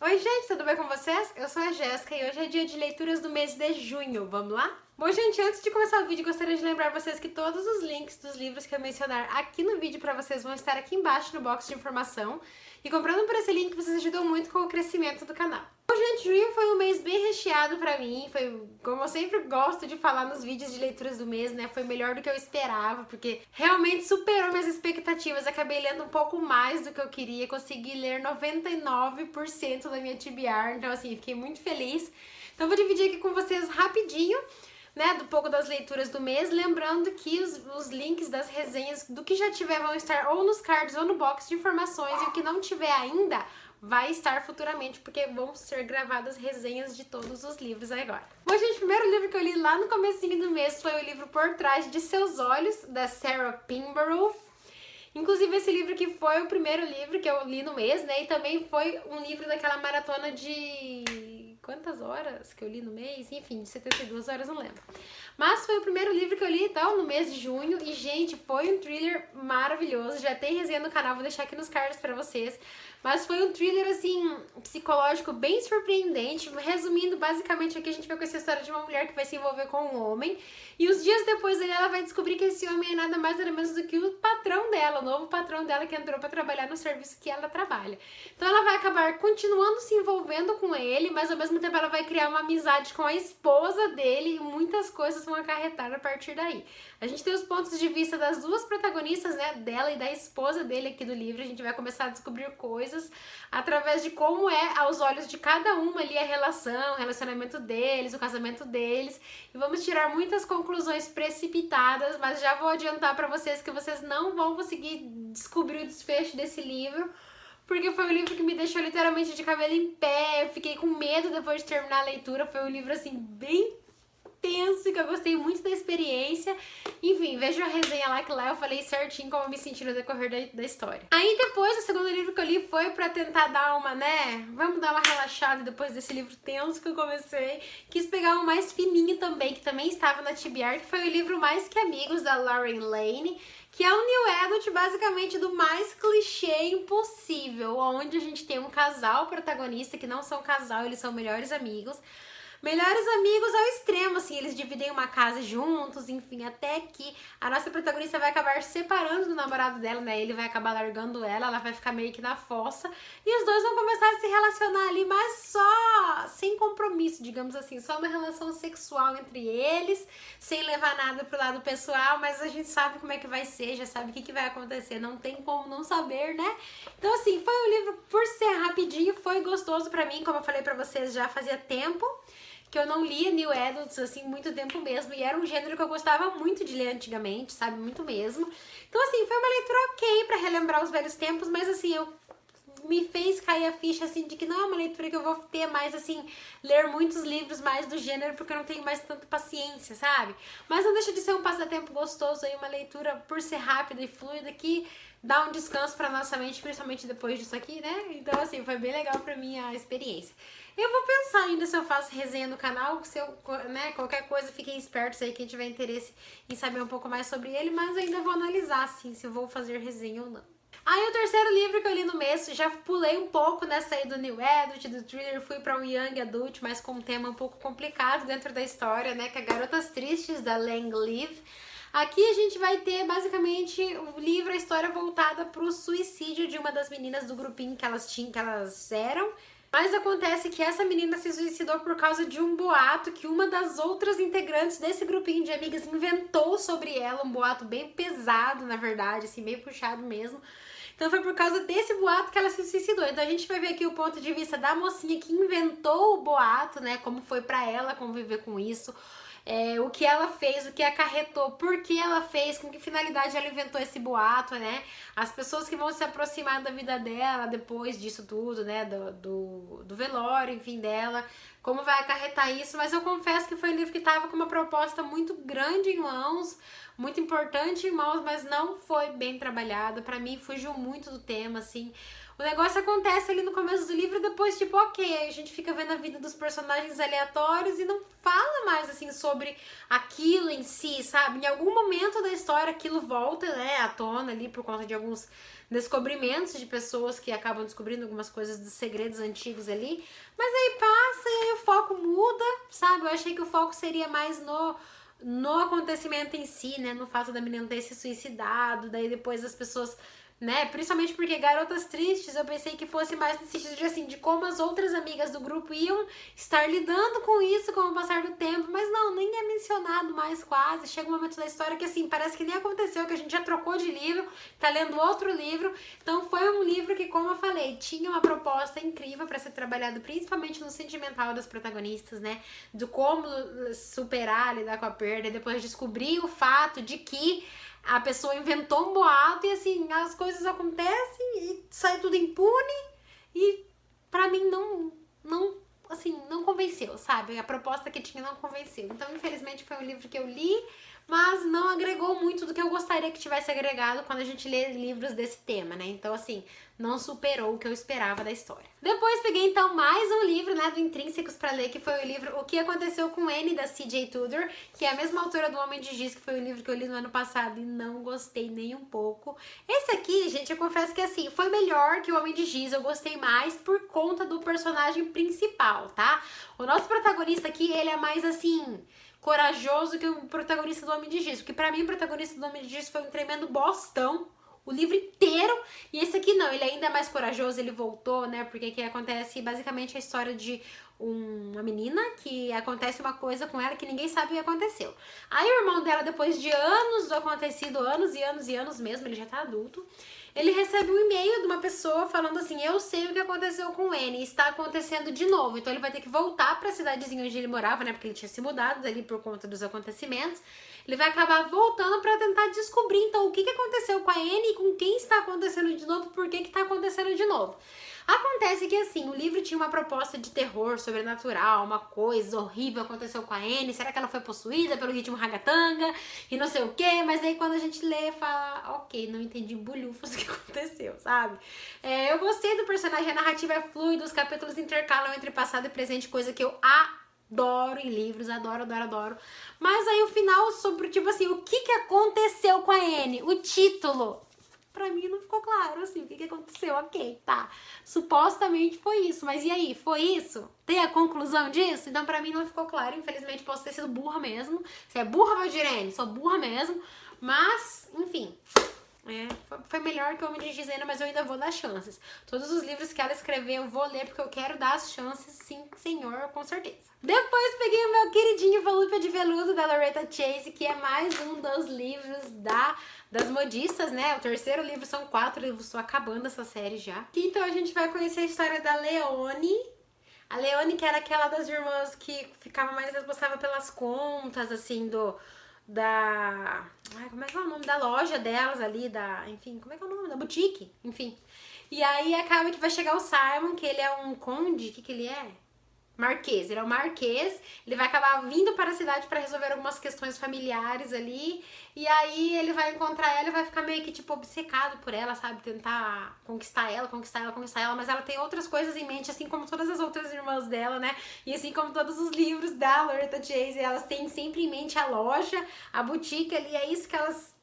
Oi gente, tudo bem com vocês? Eu sou a Jéssica e hoje é dia de leituras do mês de junho, vamos lá? Bom gente, antes de começar o vídeo, gostaria de lembrar vocês que todos os links dos livros que eu mencionar aqui no vídeo pra vocês vão estar aqui embaixo no box de informação. E comprando por esse link, vocês ajudam muito com o crescimento do canal. Bom gente, junho foi um mês bem recheado pra mim, foi como eu sempre gosto de falar nos vídeos de leituras do mês, né? Foi melhor do que eu esperava, porque realmente superou minhas expectativas, acabei lendo um pouco mais do que eu queria, consegui ler 99% da minha TBR, então assim, fiquei muito feliz. Então vou dividir aqui com vocês rapidinho, né, do pouco das leituras do mês, lembrando que os links das resenhas do que já tiver vão estar ou nos cards ou no box de informações, e o que não tiver ainda vai estar futuramente, porque vão ser gravadas resenhas de todos os livros agora. Bom, gente, o primeiro livro que eu li lá no comecinho do mês foi o livro Por Trás de Seus Olhos, da Sarah Pinborough. Inclusive, esse livro que foi o primeiro livro que eu li no mês, né? E também foi um livro daquela maratona de... quantas horas que eu li no mês? Enfim, de 72 horas, não lembro. Mas foi o primeiro livro que eu li, então, no mês de junho. E, gente, foi um thriller maravilhoso. Já tem resenha no canal, vou deixar aqui nos cards pra vocês. Mas foi um thriller, assim, psicológico bem surpreendente. Resumindo, basicamente, aqui a gente vai com essa história de uma mulher que vai se envolver com um homem. E os dias depois dele, ela vai descobrir que esse homem é nada mais nada menos do que o patrão dela, o novo patrão dela que entrou pra trabalhar no serviço que ela trabalha. Então ela vai acabar continuando se envolvendo com ele, mas ao mesmo tempo ela vai criar uma amizade com a esposa dele e muitas coisas vão acarretar a partir daí. A gente tem os pontos de vista das duas protagonistas, né, dela e da esposa dele aqui do livro. A gente vai começar a descobrir coisas através de como é, aos olhos de cada uma ali, a relação, o relacionamento deles, o casamento deles. E vamos tirar muitas conclusões precipitadas, mas já vou adiantar pra vocês que vocês não vão conseguir descobrir o desfecho desse livro, porque foi um livro que me deixou literalmente de cabelo em pé. Eu fiquei com medo depois de terminar a leitura. Foi um livro, assim, bem tenso, que eu gostei muito da experiência. Enfim, vejo a resenha lá, que lá eu falei certinho como eu me senti no decorrer da história. Aí depois, o segundo livro que eu li foi pra tentar dar uma, né, vamos dar uma relaxada depois desse livro tenso que eu comecei. Quis pegar um mais fininho também, que também estava na TBR, que foi o livro Mais Que Amigos, da Lauren Lane, que é um new adult basicamente do mais clichê impossível, onde a gente tem um casal protagonista, que não são casal, eles são melhores amigos. Melhores amigos ao extremo, assim, eles dividem uma casa juntos, enfim, até que a nossa protagonista vai acabar se separando do namorado dela, né? Ele vai acabar largando ela vai ficar meio que na fossa, e os dois vão começar a se relacionar ali, mas só sem compromisso, digamos assim, só uma relação sexual entre eles, sem levar nada pro lado pessoal, mas a gente sabe como é que vai ser, já sabe o que vai acontecer, não tem como não saber, né? Então, assim, foi um livro, por ser rapidinho, foi gostoso pra mim, como eu falei pra vocês, já fazia tempo que eu não lia New Adults, assim, muito tempo mesmo, e era um gênero que eu gostava muito de ler antigamente, sabe, muito mesmo. Então, assim, foi uma leitura ok pra relembrar os velhos tempos, mas, assim, me fez cair a ficha, assim, de que não é uma leitura que eu vou ter mais, assim, ler muitos livros mais do gênero, porque eu não tenho mais tanta paciência, sabe? Mas não deixa de ser um passatempo gostoso aí, uma leitura, por ser rápida e fluida, que dá um descanso pra nossa mente, principalmente depois disso aqui, né? Então, assim, foi bem legal pra mim a experiência. Eu vou pensar ainda se eu faço resenha no canal, se eu, né, qualquer coisa, fiquem espertos aí, quem tiver interesse em saber um pouco mais sobre ele, mas ainda vou analisar, assim, se eu vou fazer resenha ou não. Aí o terceiro livro que eu li no mês, já pulei um pouco nessa aí do New Adult, do thriller, fui para um Young Adult, mas com um tema um pouco complicado dentro da história, né, que é Garotas Tristes, da Lang Live. Aqui a gente vai ter basicamente o livro, a história voltada para o suicídio de uma das meninas do grupinho que elas eram. Mas acontece que essa menina se suicidou por causa de um boato que uma das outras integrantes desse grupinho de amigas inventou sobre ela, um boato bem pesado, na verdade, assim, meio puxado mesmo. Então foi por causa desse boato que ela se suicidou. Então a gente vai ver aqui o ponto de vista da mocinha que inventou o boato, né, como foi pra ela conviver com isso. O que ela fez, o que acarretou, por que ela fez, com que finalidade ela inventou esse boato, né? As pessoas que vão se aproximar da vida dela depois disso tudo, né? Do velório, enfim, dela, como vai acarretar isso. Mas eu confesso que foi um livro que tava com uma proposta muito grande em mãos, muito importante em mãos, mas não foi bem trabalhado. Pra mim, fugiu muito do tema, assim. o negócio acontece ali no começo do livro e depois, tipo, ok, aí a gente fica vendo a vida dos personagens aleatórios e não fala mais, assim, sobre aquilo em si, sabe? Em algum momento da história aquilo volta, né, à tona ali por conta de alguns descobrimentos de pessoas que acabam descobrindo algumas coisas dos segredos antigos ali, mas aí passa e aí o foco muda, sabe? Eu achei que o foco seria mais no acontecimento em si, né? No fato da menina ter se suicidado, daí depois as pessoas, né? Principalmente porque Garotas Tristes, eu pensei que fosse mais no sentido de, assim, de como as outras amigas do grupo iam estar lidando com isso com o passar do tempo, mas não, nem é mencionado mais quase. Chega um momento da história que, assim, parece que nem aconteceu, que a gente já trocou de livro, tá lendo outro livro. Então foi um livro que, como eu falei, tinha uma proposta incrível para ser trabalhado, principalmente no sentimental das protagonistas, né? Do como superar, lidar com a perda, e depois descobrir o fato de que a pessoa inventou um boato e assim, as coisas acontecem e sai tudo impune e pra mim não convenceu, sabe? A proposta que tinha não convenceu. Então, infelizmente, foi um livro que eu li, mas não agregou muito do que eu gostaria que tivesse agregado quando a gente lê livros desse tema, né? Então, assim, não superou o que eu esperava da história. Depois peguei, então, mais um livro, né, do Intrínsecos pra ler, que foi o livro O que Aconteceu com Annie, da C.J. Tudor, que é a mesma autora do Homem de Giz, que foi o livro que eu li no ano passado e não gostei nem um pouco. Esse aqui, gente, eu confesso que, assim, foi melhor que o Homem de Giz, eu gostei mais por conta do personagem principal, tá? O nosso protagonista aqui, ele é mais, assim, corajoso que o protagonista do Homem de Giz, porque pra mim o protagonista do Homem de Giz foi um tremendo bostão o livro inteiro, e esse aqui não, ele ainda é mais corajoso, ele voltou, né, porque aqui acontece basicamente a história de uma menina que acontece uma coisa com ela que ninguém sabe o que aconteceu. Aí o irmão dela, depois de anos do acontecido, anos e anos e anos mesmo, ele já tá adulto, ele recebe um e-mail de uma pessoa falando assim, eu sei o que aconteceu com o N, está acontecendo de novo, então ele vai ter que voltar pra cidadezinha onde ele morava, né, porque ele tinha se mudado dali por conta dos acontecimentos. Ele vai acabar voltando pra tentar descobrir, então, o que aconteceu com a Annie, com quem está acontecendo de novo, por que está acontecendo de novo. Acontece que, assim, o livro tinha uma proposta de terror sobrenatural, uma coisa horrível aconteceu com a Annie, será que ela foi possuída pelo ritmo ragatanga e não sei o quê, mas aí quando a gente lê, fala, ok, não entendi bulhufas o que aconteceu, sabe? Eu gostei do personagem, a narrativa é fluida, os capítulos intercalam entre passado e presente, coisa que eu adoro em livros, adoro. Mas aí o final sobre, tipo assim, o que aconteceu com a Annie, o título, pra mim não ficou claro, assim, o que aconteceu, ok, tá. Supostamente foi isso, mas e aí, foi isso? Tem a conclusão disso? Então pra mim não ficou claro, infelizmente posso ter sido burra mesmo. Você é burra, Valdirene? Sou burra mesmo, mas, enfim... foi melhor que o Homem de Giz ainda, mas eu ainda vou dar chances. Todos os livros que ela escreveu eu vou ler porque eu quero dar as chances, sim, senhor, com certeza. Depois peguei o meu queridinho Volúpia de Veludo, da Loretta Chase, que é mais um dos livros das modistas, né? O terceiro livro, são 4 livros, estou acabando essa série já. Aqui, então, a gente vai conhecer a história da Leone. A Leone, que era aquela das irmãs que ficava mais responsável pelas contas, assim, como é que é o nome da loja delas ali, enfim, como é que é o nome? Da boutique, enfim. E aí acaba que vai chegar o Simon, que ele é um conde, o que ele é? Marquês, ele é o Marquês, ele vai acabar vindo para a cidade para resolver algumas questões familiares ali, e aí ele vai encontrar ela e vai ficar meio que, tipo, obcecado por ela, sabe, tentar conquistar ela, mas ela tem outras coisas em mente, assim como todas as outras irmãs dela, né, e assim como todos os livros da Loretta Chase, elas têm sempre em mente a loja, a boutique ali, é isso que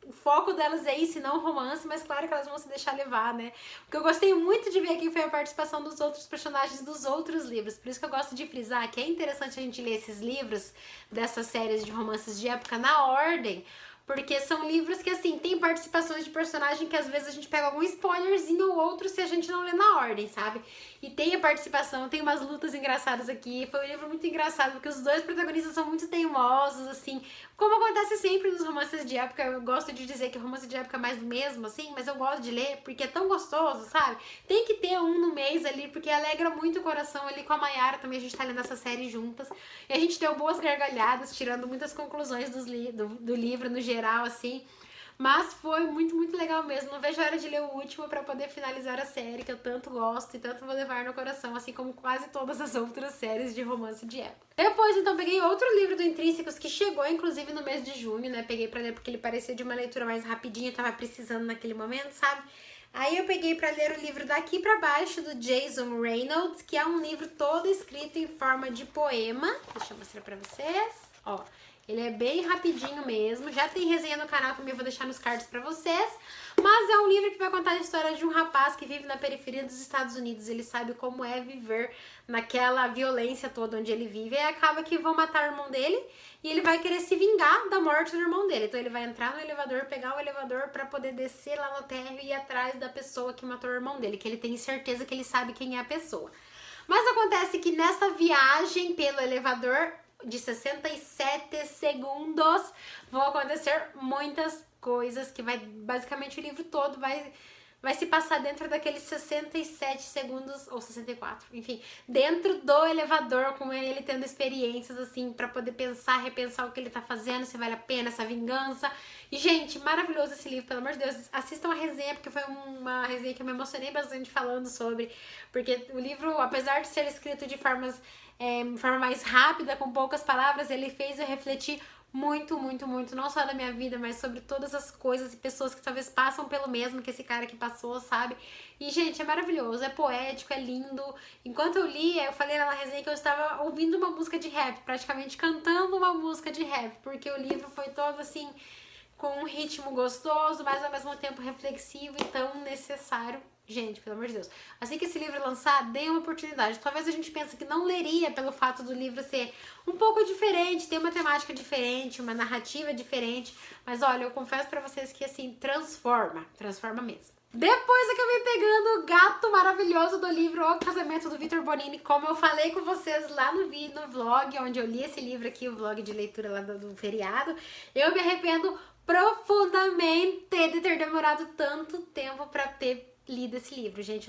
o foco delas é isso, e não romance, mas claro que elas vão se deixar levar, né? O que eu gostei muito de ver aqui foi a participação dos outros personagens dos outros livros, por isso que eu gosto de frisar que é interessante a gente ler esses livros dessas séries de romances de época na ordem, porque são livros que, assim, tem participações de personagem que às vezes a gente pega algum spoilerzinho ou outro se a gente não lê na ordem, sabe? E tem a participação, tem umas lutas engraçadas aqui. Foi um livro muito engraçado, porque os dois protagonistas são muito teimosos, assim. Como acontece sempre nos romances de época, eu gosto de dizer que romance de época é mais do mesmo, assim, mas eu gosto de ler porque é tão gostoso, sabe? Tem que ter um no mês ali, porque alegra muito o coração ali. Com a Mayara também, a gente tá lendo essa série juntas. E a gente deu boas gargalhadas, tirando muitas conclusões do livro no geral, assim. Mas foi muito legal mesmo. Não vejo a hora de ler o último pra poder finalizar a série, que eu tanto gosto e tanto vou levar no coração, assim como quase todas as outras séries de romance de época. Depois, então, peguei outro livro do Intrínsecos, que chegou, inclusive, no mês de junho, né? Peguei pra ler porque ele parecia de uma leitura mais rapidinha, tava precisando naquele momento, sabe? Aí eu peguei pra ler o livro Daqui pra Baixo, do Jason Reynolds, que é um livro todo escrito em forma de poema. Deixa eu mostrar pra vocês. Ó, ele é bem rapidinho mesmo. Já tem resenha no canal também, vou deixar nos cards pra vocês. Mas é um livro que vai contar a história de um rapaz que vive na periferia dos Estados Unidos. Ele sabe como é viver naquela violência toda onde ele vive. E acaba que vão matar o irmão dele e ele vai querer se vingar da morte do irmão dele. Então ele vai entrar no elevador, pegar o elevador pra poder descer lá no térreo e ir atrás da pessoa que matou o irmão dele, que ele tem certeza que ele sabe quem é a pessoa. Mas acontece que nessa viagem pelo elevador de 67 segundos vão acontecer muitas coisas que vai, basicamente o livro todo vai se passar dentro daqueles 67 segundos, ou 64, enfim, dentro do elevador, com ele tendo experiências, assim, pra poder pensar, repensar o que ele tá fazendo, se vale a pena essa vingança. E, gente, maravilhoso esse livro, pelo amor de Deus, assistam a resenha, porque foi uma resenha que eu me emocionei bastante falando sobre, porque o livro, apesar de ser escrito de forma mais rápida, com poucas palavras, ele fez eu refletir muito, muito, muito, não só da minha vida, mas sobre todas as coisas e pessoas que talvez passam pelo mesmo que esse cara que passou, sabe? E, gente, é maravilhoso, é poético, é lindo. Enquanto eu lia, eu falei na resenha que eu estava ouvindo uma música de rap, praticamente cantando uma música de rap, porque o livro foi todo, assim, com um ritmo gostoso, mas ao mesmo tempo reflexivo e tão necessário. Gente, pelo amor de Deus, assim que esse livro lançar, dê uma oportunidade. Talvez a gente pense que não leria pelo fato do livro ser um pouco diferente, ter uma temática diferente, uma narrativa diferente. Mas olha, eu confesso pra vocês que assim, transforma mesmo. Depois acabei pegando o gato maravilhoso do livro O Casamento do Victor Bonini, como eu falei com vocês lá no vídeo, no vlog, onde eu li esse livro aqui, o vlog de leitura lá do feriado. Eu me arrependo profundamente de ter demorado tanto tempo pra ter lido esse livro, gente.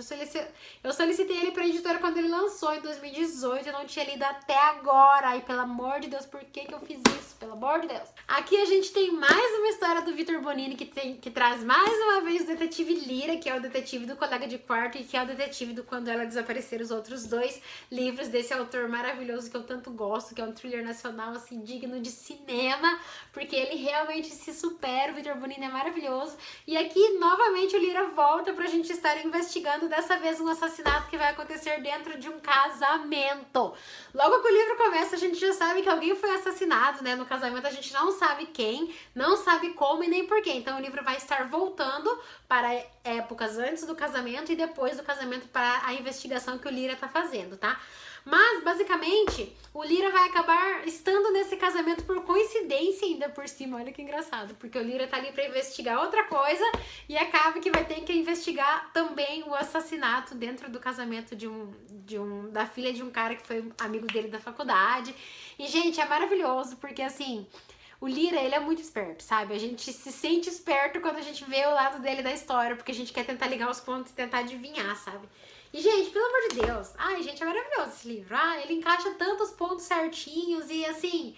Eu solicitei ele pra editora quando ele lançou em 2018, eu não tinha lido até agora. Ai, pelo amor de Deus, por que eu fiz isso? Pelo amor de Deus. Aqui a gente tem mais uma história do Victor Bonini que traz mais uma vez o detetive Lira, que é o detetive do Colega de Quarto e que é o detetive do Quando Ela Desaparecer, os outros dois livros desse autor maravilhoso que eu tanto gosto, que é um thriller nacional, assim, digno de cinema, porque ele realmente se supera. O Victor Bonini é maravilhoso. E aqui, novamente, o Lira volta pra gente estar investigando, dessa vez um assassinato que vai acontecer dentro de um casamento. Logo que o livro começa, a gente já sabe que alguém foi assassinado, né? No casamento a gente não sabe quem, não sabe como e nem porquê. Então o livro vai estar voltando para épocas antes do casamento e depois do casamento para a investigação que o Lira tá fazendo, tá? Mas, basicamente, o Lira vai acabar estando nesse casamento por coincidência ainda por cima. Olha que engraçado, porque o Lira tá ali pra investigar outra coisa e acaba que vai ter que investigar também o assassinato dentro do casamento da filha de um cara que foi amigo dele da faculdade. E, gente, é maravilhoso, porque, assim, o Lira, ele é muito esperto, sabe? A gente se sente esperto quando a gente vê o lado dele da história, porque a gente quer tentar ligar os pontos e tentar adivinhar, sabe? E, gente, pelo amor de Deus, ai, gente, é maravilhoso esse livro. Ele encaixa tantos pontos certinhos e, assim,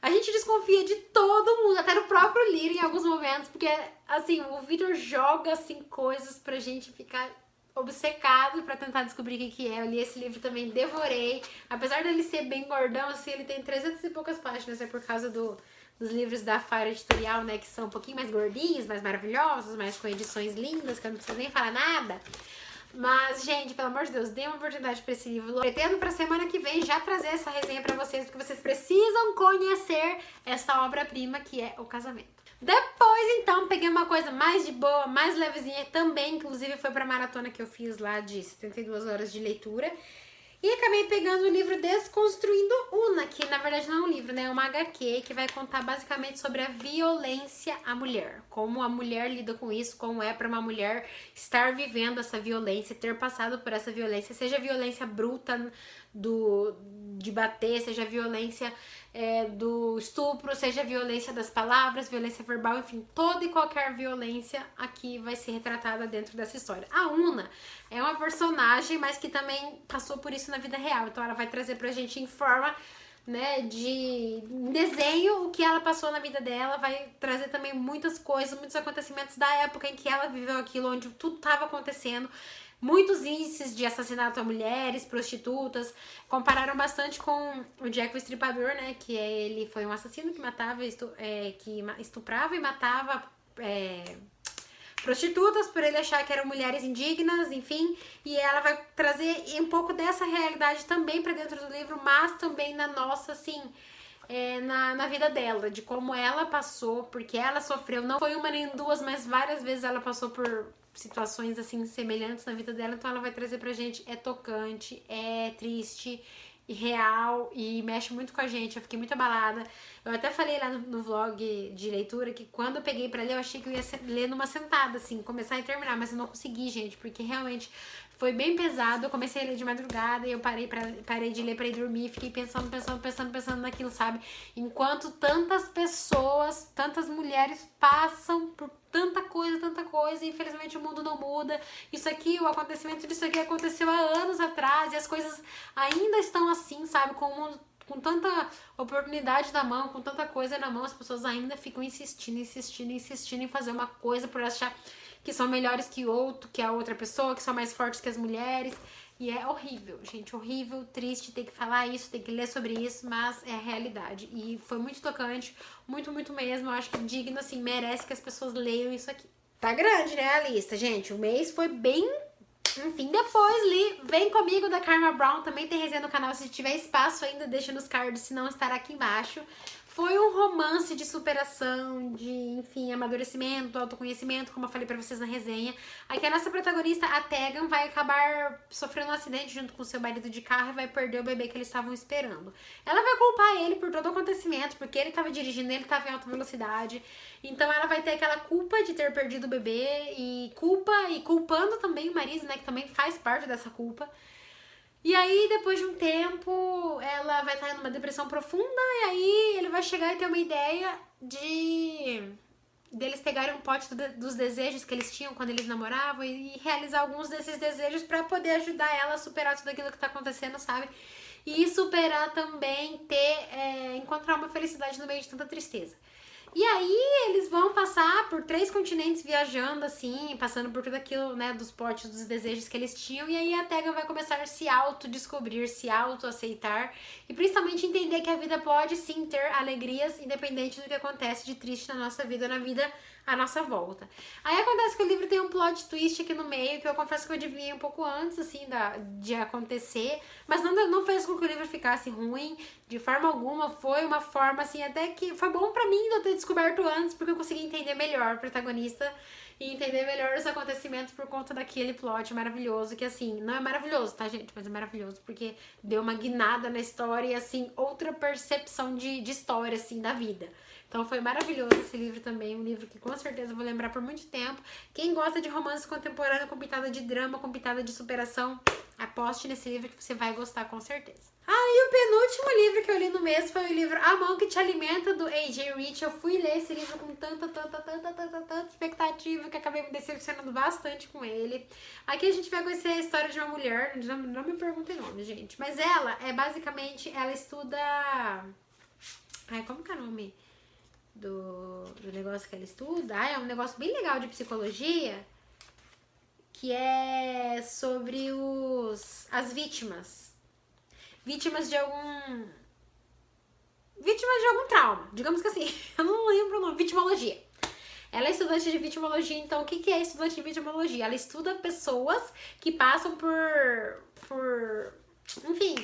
a gente desconfia de todo mundo, até do próprio Lira em alguns momentos, porque, assim, o Victor joga, assim, coisas pra gente ficar obcecado pra tentar descobrir o que é. Eu li esse livro também, devorei. Apesar dele ser bem gordão, assim, ele tem 300 e poucas páginas, é por causa dos livros da Fire Editorial, né, que são um pouquinho mais gordinhos, mais maravilhosos, mais com edições lindas, que eu não preciso nem falar nada. Mas, gente, pelo amor de Deus, dê uma oportunidade pra esse livro. Pretendo pra semana que vem já trazer essa resenha pra vocês, porque vocês precisam conhecer essa obra-prima que é O Casamento. Depois, então, peguei uma coisa mais de boa, mais levezinha também, inclusive foi pra maratona que eu fiz lá de 72 horas de leitura. E acabei pegando o livro Desconstruindo Una, que na verdade não é um livro, né? É uma HQ que vai contar basicamente sobre a violência à mulher. Como a mulher lida com isso, como é para uma mulher estar vivendo essa violência, ter passado por essa violência, seja violência bruta de bater, seja violência do estupro, seja violência das palavras, violência verbal, enfim, toda e qualquer violência aqui vai ser retratada dentro dessa história. A Una é uma personagem, mas que também passou por isso na vida real, então ela vai trazer pra gente em forma, né, de desenho o que ela passou na vida dela, vai trazer também muitas coisas, muitos acontecimentos da época em que ela viveu aquilo, onde tudo estava acontecendo. Muitos índices de assassinato a mulheres, prostitutas, compararam bastante com o Jack o Estripador, né, que ele foi um assassino que matava, que estuprava e matava prostitutas, por ele achar que eram mulheres indignas, enfim. E ela vai trazer um pouco dessa realidade também pra dentro do livro, mas também na nossa, assim, na vida dela, de como ela passou, porque ela sofreu, não foi uma nem duas, mas várias vezes ela passou por situações assim semelhantes na vida dela, então ela vai trazer pra gente, é tocante, é triste e real e mexe muito com a gente. Eu fiquei muito abalada. Eu até falei lá no vlog de leitura que quando eu peguei pra ler, eu achei que eu ia ler numa sentada, assim, começar e terminar, mas eu não consegui, gente, porque realmente foi bem pesado. Eu comecei a ler de madrugada e eu parei de ler pra ir dormir, fiquei pensando naquilo, sabe? Enquanto tantas pessoas, tantas mulheres passam por tanta coisa, e infelizmente o mundo não muda. Isso aqui, o acontecimento disso aqui aconteceu há anos atrás e as coisas ainda estão assim, sabe? Com tanta oportunidade na mão, com tanta coisa na mão, as pessoas ainda ficam insistindo em fazer uma coisa por achar que são melhores que a outra pessoa, que são mais fortes que as mulheres. E é horrível, gente, horrível, triste ter que falar isso, ter que ler sobre isso, mas é a realidade. E foi muito tocante, muito mesmo. Eu acho que digno, assim, merece que as pessoas leiam isso aqui. Tá grande, né, a lista, gente? O mês foi bem... Enfim, depois li Vem Comigo, da Karma Brown. Também tem resenha no canal, se tiver espaço ainda, deixa nos cards, se não estará aqui embaixo. Foi um romance de superação, de, enfim, amadurecimento, autoconhecimento, como eu falei pra vocês na resenha. Aqui a nossa protagonista, a Tegan, vai acabar sofrendo um acidente junto com seu marido de carro e vai perder o bebê que eles estavam esperando. Ela vai culpar ele por todo o acontecimento, porque ele estava dirigindo, ele estava em alta velocidade. Então ela vai ter aquela culpa de ter perdido o bebê e culpando também o marido, né, que também faz parte dessa culpa. E aí, depois de um tempo, ela vai estar numa depressão profunda e aí ele vai chegar e ter uma ideia deles pegarem um pote dos desejos que eles tinham quando eles namoravam e realizar alguns desses desejos pra poder ajudar ela a superar tudo aquilo que tá acontecendo, sabe? E superar também, encontrar uma felicidade no meio de tanta tristeza. E aí eles vão passar por 3 continentes viajando, assim, passando por tudo aquilo, né, dos potes, dos desejos que eles tinham. E aí a Tegan vai começar a se autodescobrir, se autoaceitar e principalmente entender que a vida pode sim ter alegrias, independente do que acontece de triste na nossa vida, na vida à nossa volta. Aí acontece que o livro tem um plot twist aqui no meio, que eu confesso que eu adivinhei um pouco antes, assim, de acontecer, mas não fez com que o livro ficasse ruim, de forma alguma. Foi uma forma, assim, até que foi bom pra mim de eu ter descoberto antes, porque eu consegui entender melhor o protagonista e entender melhor os acontecimentos por conta daquele plot maravilhoso, que, assim, não é maravilhoso, tá, gente? Mas é maravilhoso porque deu uma guinada na história e, assim, outra percepção de história, assim, da vida. Então foi maravilhoso esse livro também, um livro que com certeza eu vou lembrar por muito tempo. Quem gosta de romance contemporâneo com pitada de drama, com pitada de superação, aposte nesse livro que você vai gostar com certeza. E o penúltimo livro que eu li no mês foi o livro A Mão que Te Alimenta, do A.J. Rich. Eu fui ler esse livro com tanta expectativa que acabei me decepcionando bastante com ele. Aqui a gente vai conhecer a história de uma mulher, não me perguntem o nome, gente, mas ela é basicamente, ela estuda... como que é o nome do negócio que ela estuda? É um negócio bem legal de psicologia, que é sobre as vítimas de algum trauma, digamos que assim. Eu não lembro o nome. Vitimologia. Ela é estudante de vitimologia. Então o que é estudante de vitimologia? Ela estuda pessoas que passam por enfim,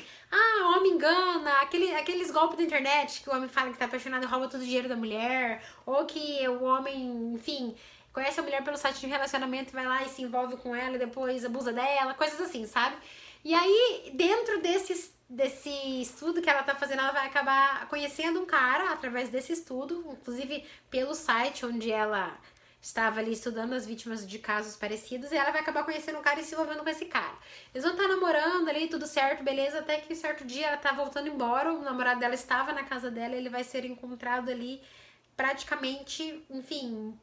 o homem engana, aqueles golpes da internet que o homem fala que tá apaixonado e rouba todo o dinheiro da mulher, ou que o homem, enfim, conhece a mulher pelo site de relacionamento e vai lá e se envolve com ela e depois abusa dela, coisas assim, sabe? E aí, dentro desse estudo que ela tá fazendo, ela vai acabar conhecendo um cara através desse estudo, inclusive pelo site onde ela estava ali estudando as vítimas de casos parecidos, e ela vai acabar conhecendo um cara e se envolvendo com esse cara. Eles vão estar namorando ali, tudo certo, beleza, até que certo dia ela tá voltando embora, o namorado dela estava na casa dela, ele vai ser encontrado ali praticamente, enfim,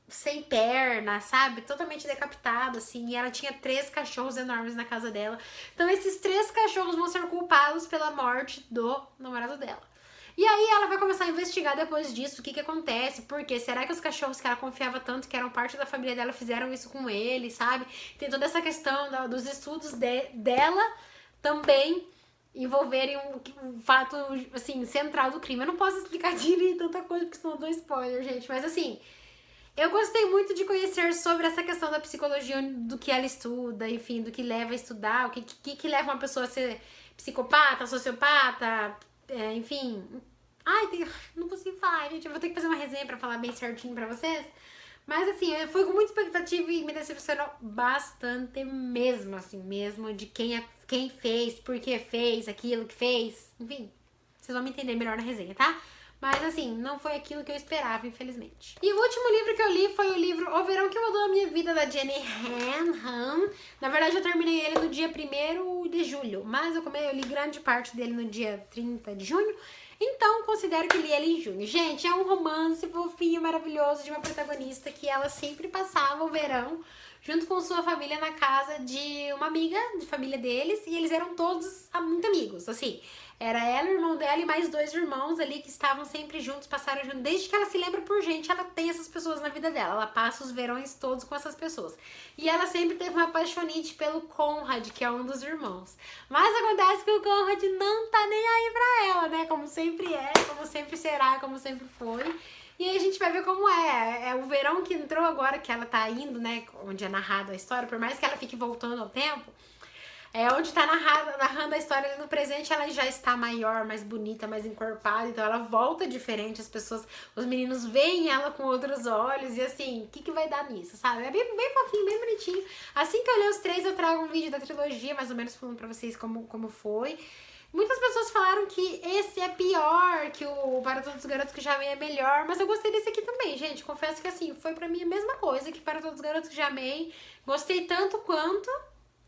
sem perna, sabe? Totalmente decapitado, assim, e ela tinha 3 cachorros enormes na casa dela. Então esses 3 cachorros vão ser culpados pela morte do namorado dela. E aí ela vai começar a investigar depois disso, o que acontece, porque será que os cachorros que ela confiava tanto, que eram parte da família dela, fizeram isso com ele, sabe? Tem toda essa questão dos estudos dela também envolverem um fato, assim, central do crime. Eu não posso explicar direito tanta coisa, porque senão eu dou spoiler, gente, mas assim... Eu gostei muito de conhecer sobre essa questão da psicologia, do que ela estuda, enfim, do que leva a estudar, o que leva uma pessoa a ser psicopata, sociopata, enfim. Ai, não consigo falar, gente. Eu vou ter que fazer uma resenha pra falar bem certinho pra vocês. Mas assim, eu fui com muita expectativa e me decepcionou bastante mesmo, assim, mesmo, de quem fez, por que fez, aquilo que fez, enfim. Vocês vão me entender melhor na resenha, tá? Mas assim, não foi aquilo que eu esperava, infelizmente. E o último livro que eu li foi o livro O Verão que Mudou a Minha Vida, da Jenny Han. Na verdade, eu terminei ele no dia 1º de julho, mas eu li grande parte dele no dia 30 de junho. Então, considero que li ele em junho. Gente, é um romance fofinho, maravilhoso de uma protagonista que ela sempre passava o verão junto com sua família na casa de uma amiga de família deles, e eles eram todos muito amigos, assim. Era ela, o irmão dela e mais 2 irmãos ali que estavam sempre juntos, passaram juntos. Desde que ela se lembra por gente, ela tem essas pessoas na vida dela. Ela passa os verões todos com essas pessoas. E ela sempre teve uma apaixonite pelo Conrad, que é um dos irmãos. Mas acontece que o Conrad não tá nem aí pra ela, né? Como sempre é, como sempre será, como sempre foi. E aí a gente vai ver como é. É o verão que entrou agora, que ela tá indo, né? Onde é narrado a história, por mais que ela fique voltando ao tempo. Onde tá narrando a história ali no presente, ela já está maior, mais bonita, mais encorpada, então ela volta diferente, as pessoas, os meninos veem ela com outros olhos, e assim, o que vai dar nisso, sabe? É bem fofinho, bem bonitinho. Assim que eu ler os 3, eu trago um vídeo da trilogia, mais ou menos falando pra vocês como foi. Muitas pessoas falaram que esse é pior, que o Para Todos os Garotos que Já Amei é melhor, mas eu gostei desse aqui também, gente. Confesso que assim, foi pra mim a mesma coisa que Para Todos os Garotos que Já Amei. Gostei tanto quanto...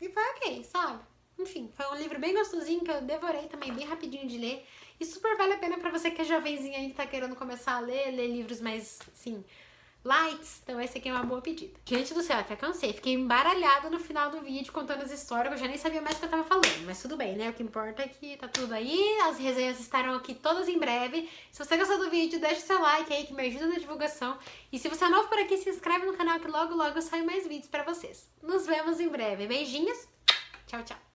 E foi ok, sabe? Enfim, foi um livro bem gostosinho que eu devorei também, bem rapidinho de ler. E super vale a pena pra você que é jovenzinha aí, que tá querendo começar a ler livros mais, assim, lights. Então esse aqui é uma boa pedida. Gente do céu, até cansei. Fiquei embaralhada no final do vídeo contando as histórias, eu já nem sabia mais o que eu tava falando. Mas tudo bem, né? O que importa é que tá tudo aí. As resenhas estarão aqui todas em breve. Se você gostou do vídeo, deixa o seu like aí, que me ajuda na divulgação. E se você é novo por aqui, se inscreve no canal, que logo logo saem mais vídeos pra vocês. Nos vemos em breve. Beijinhos. Tchau, tchau.